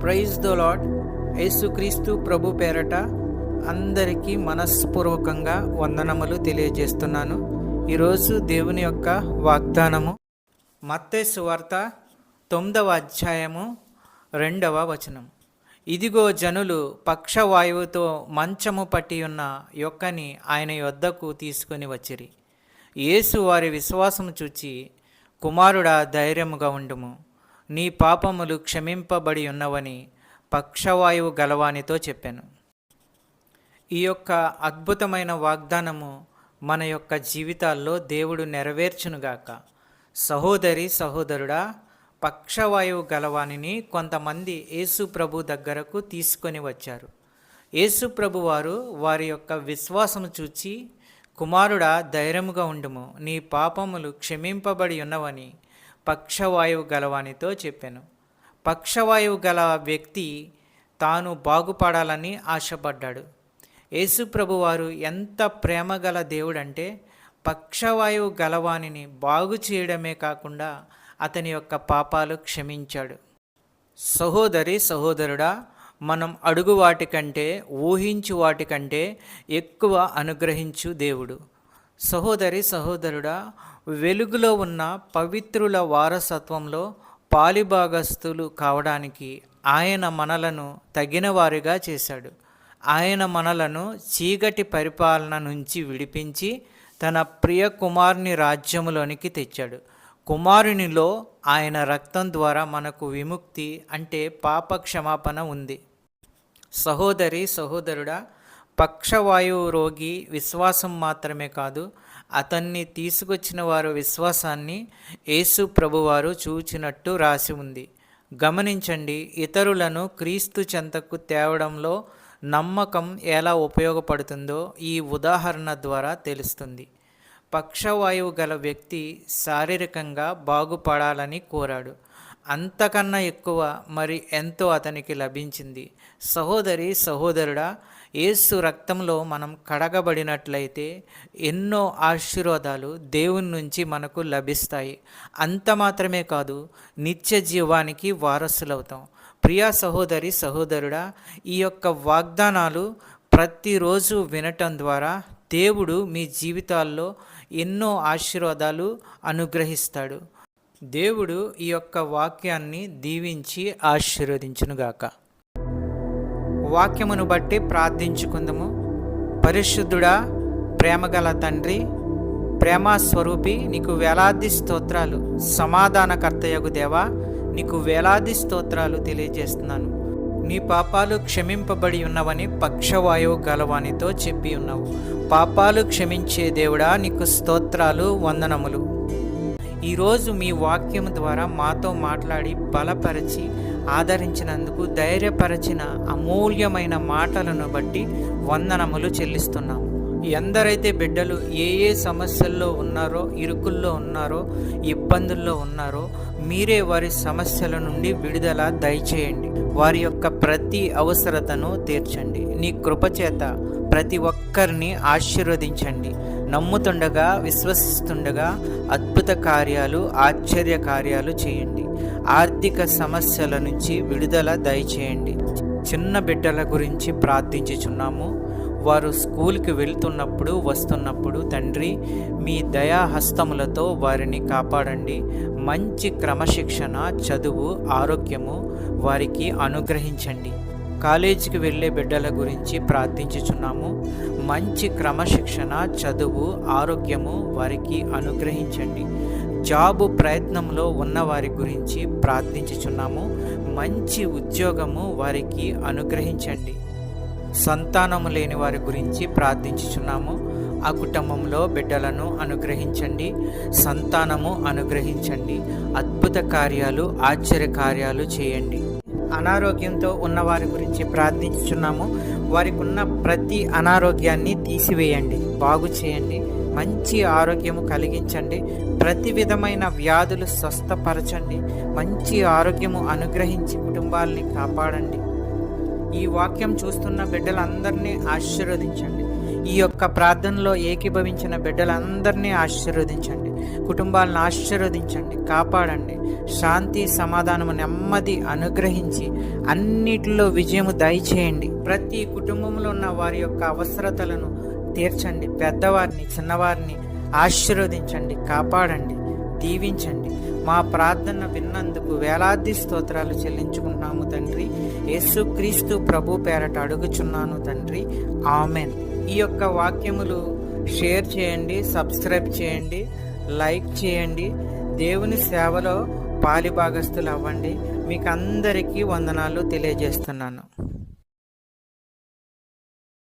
Praise the lord. యేసుక్రీస్తు ప్రభు పేరట అందరికీ మనస్పూర్వకంగా వందనములు తెలియజేస్తున్నాను. ఈరోజు దేవుని యొక్క వాగ్దానము మత్తయి సువార్త 9వ అధ్యాయము 2వ వచనం. ఇదిగో జనులు పక్షవాయువుతో మంచము పట్టి ఉన్న యొక్కని ఆయన యొద్దకు తీసుకొని వచ్చిరి. యేసు వారి విశ్వాసము చూచి, కుమారుడా, ధైర్యముగా ఉండుము, నీ పాపములు క్షమింపబడి ఉన్నవని పక్షవాయువు గలవానితో చెప్పాను. ఈ యొక్క అద్భుతమైన వాగ్దానము మన యొక్క జీవితాల్లో దేవుడు నెరవేర్చునుగాక. సహోదరి సహోదరుడా, పక్షవాయువు గలవానిని కొంతమంది యేసు ప్రభు దగ్గరకు తీసుకొని వచ్చారు. యేసు ప్రభు వారి యొక్క విశ్వాసము చూచి, కుమారుడా, ధైర్యముగా ఉండుము, నీ పాపములు క్షమింపబడి ఉన్నవని పక్షవాయువు గలవానితో చెప్పాను. పక్షవాయువు గల వ్యక్తి తాను బాగుపడాలని ఆశపడ్డాడు. యేసు ప్రభువారు ఎంత ప్రేమ గల దేవుడంటే పక్షవాయువు గలవానిని బాగు చేయడమే కాకుండా అతని యొక్క పాపాలు క్షమించాడు. సహోదరి సహోదరుడా, మనం అడుగు వాటికంటే ఊహించు వాటికంటే ఎక్కువ అనుగ్రహించు దేవుడు. సహోదరి సహోదరుడా, వెలుగులో ఉన్న పవిత్రుల వారసత్వంలో పాలిభాగస్తులు కావడానికి ఆయన మనలను తగిన వారిగా చేశాడు. ఆయన మనలను చీకటి పరిపాలన నుంచి విడిపించి తన ప్రియ కుమారుని రాజ్యములోనికి తెచ్చాడు. కుమారునిలో ఆయన రక్తం ద్వారా మనకు విముక్తి అంటే పాప క్షమాపణ ఉంది. సహోదరి సహోదరుడా, పక్షవాయువు రోగి విశ్వాసం మాత్రమే కాదు, అతన్ని తీసుకొచ్చిన వారు విశ్వాసాన్ని యేసు ప్రభువారు చూచినట్టు రాసి ఉంది. గమనించండి, ఇతరులను క్రీస్తు చెంతకు తేవడంలో నమ్మకం ఎలా ఉపయోగపడుతుందో ఈ ఉదాహరణ ద్వారా తెలుస్తుంది. పక్షవాయువు గల వ్యక్తి శారీరకంగా బాగుపడాలని కోరాడు. అంతకన్నా ఎక్కువ మరి ఎంతో అతనికి లభించింది. సహోదరి సహోదరుడా, యేసు రక్తంలో మనం కడగబడినట్లయితే ఎన్నో ఆశీర్వాదాలు దేవుని నుంచి మనకు లభిస్తాయి. అంత మాత్రమే కాదు, నిత్య జీవానికి వారసులవుతాం. ప్రియా సహోదరి సహోదరుడా, ఈ యొక్క వాగ్దానాలు ప్రతిరోజు వినటం ద్వారా దేవుడు మీ జీవితాల్లో ఎన్నో ఆశీర్వాదాలు అనుగ్రహిస్తాడు. దేవుడు ఈ యొక్క వాక్యాన్ని దీవించి ఆశీర్వదించునుగాక. వాక్యమును బట్టి ప్రార్థించుకుందాము. పరిశుద్ధుడా, ప్రేమగల తండ్రి, ప్రేమస్వరూపి, నీకు వేలాది స్తోత్రాలు. సమాధానకర్తయగు దేవా, నీకు వేలాది స్తోత్రాలు తెలియజేస్తున్నాను. నీ పాపాలు క్షమింపబడి ఉన్నవని పక్షవాయువు గలవానితో చెప్పి ఉన్నావు. పాపాలు క్షమించే దేవుడా, నీకు స్తోత్రాలు, వందనములు. ఈరోజు మీ వాక్యం ద్వారా మాతో మాట్లాడి బలపరిచి ఆదరించినందుకు, ధైర్యపరచిన అమూల్యమైన మాటలను బట్టి వందనములు చెల్లిస్తున్నాము. ఎందరైతే బిడ్డలు ఏ సమస్యల్లో ఉన్నారో, ఇరుకుల్లో ఉన్నారో, ఇబ్బందుల్లో ఉన్నారో, మీరే వారి సమస్యల నుండి విడుదల దయచేయండి. వారి యొక్క ప్రతి అవసరతను తీర్చండి. నీ కృపచేత ప్రతి ఒక్కరిని ఆశీర్వదించండి. నమ్ముతుండగా, విశ్వసిస్తుండగా అద్భుత కార్యాలు, ఆశ్చర్య కార్యాలు చేయండి. ఆర్థిక సమస్యల నుంచి విడుదల దయచేయండి. చిన్న బిడ్డల గురించి ప్రార్థించుచున్నాము. వారు స్కూల్కి వెళ్తున్నప్పుడు, వస్తున్నప్పుడు తండ్రి, మీ దయాహస్తములతో వారిని కాపాడండి. మంచి క్రమశిక్షణ, చదువు, ఆరోగ్యము వారికి అనుగ్రహించండి. కాలేజీకి వెళ్ళే బిడ్డల గురించి ప్రార్థించుచున్నాము. మంచి క్రమశిక్షణ, చదువు, ఆరోగ్యము వారికి అనుగ్రహించండి. జాబు ప్రయత్నంలో ఉన్న వారి గురించి ప్రార్థించుచున్నాము. మంచి ఉద్యోగము వారికి అనుగ్రహించండి. సంతానము లేని వారి గురించి ప్రార్థించుచున్నాము. ఆ కుటుంబంలో బిడ్డలను అనుగ్రహించండి, సంతానము అనుగ్రహించండి. అద్భుత కార్యాలు, ఆశ్చర్య కార్యాలు చేయండి. అనారోగ్యంతో ఉన్న వారి గురించి ప్రార్థించుచున్నాము. వారికి ఉన్న ప్రతి అనారోగ్యాన్ని తీసివేయండి, బాగు చేయండి, మంచి ఆరోగ్యము కలిగించండి. ప్రతి విధమైన వ్యాధులు స్వస్థపరచండి. మంచి ఆరోగ్యము అనుగ్రహించి కుటుంబాల్ని కాపాడండి. ఈ వాక్యం చూస్తున్న బిడ్డలందరినీ ఆశీర్వదించండి. ఈ యొక్క ప్రార్థనలో ఏకీభవించిన బిడ్డలందరినీ ఆశీర్వదించండి. కుటుంబాలను ఆశీర్వదించండి, కాపాడండి. శాంతి, సమాధానము, నెమ్మది అనుగ్రహించి అన్నిటిలో విజయము దయచేయండి. ప్రతి కుటుంబంలో ఉన్న వారి యొక్క అవసరతలను తీర్చండి. పెద్దవారిని, చిన్నవారిని ఆశీర్వదించండి, కాపాడండి, దీవించండి. మా ప్రార్థన విన్నందుకు వేలాది స్తోత్రాలు చెల్లించుకుంటున్నాము తండ్రి. యేసుక్రీస్తు ప్రభు పేరట అడుగుచున్నాను తండ్రి, ఆమెన్. ఈ యొక్క వాక్యములు షేర్ చేయండి, సబ్స్క్రైబ్ చేయండి, లైక్ చేయండి. దేవుని సేవలో పాలిభాగస్తులు అవ్వండి. మీకు అందరికీ వందనాలు తెలియజేస్తున్నాను.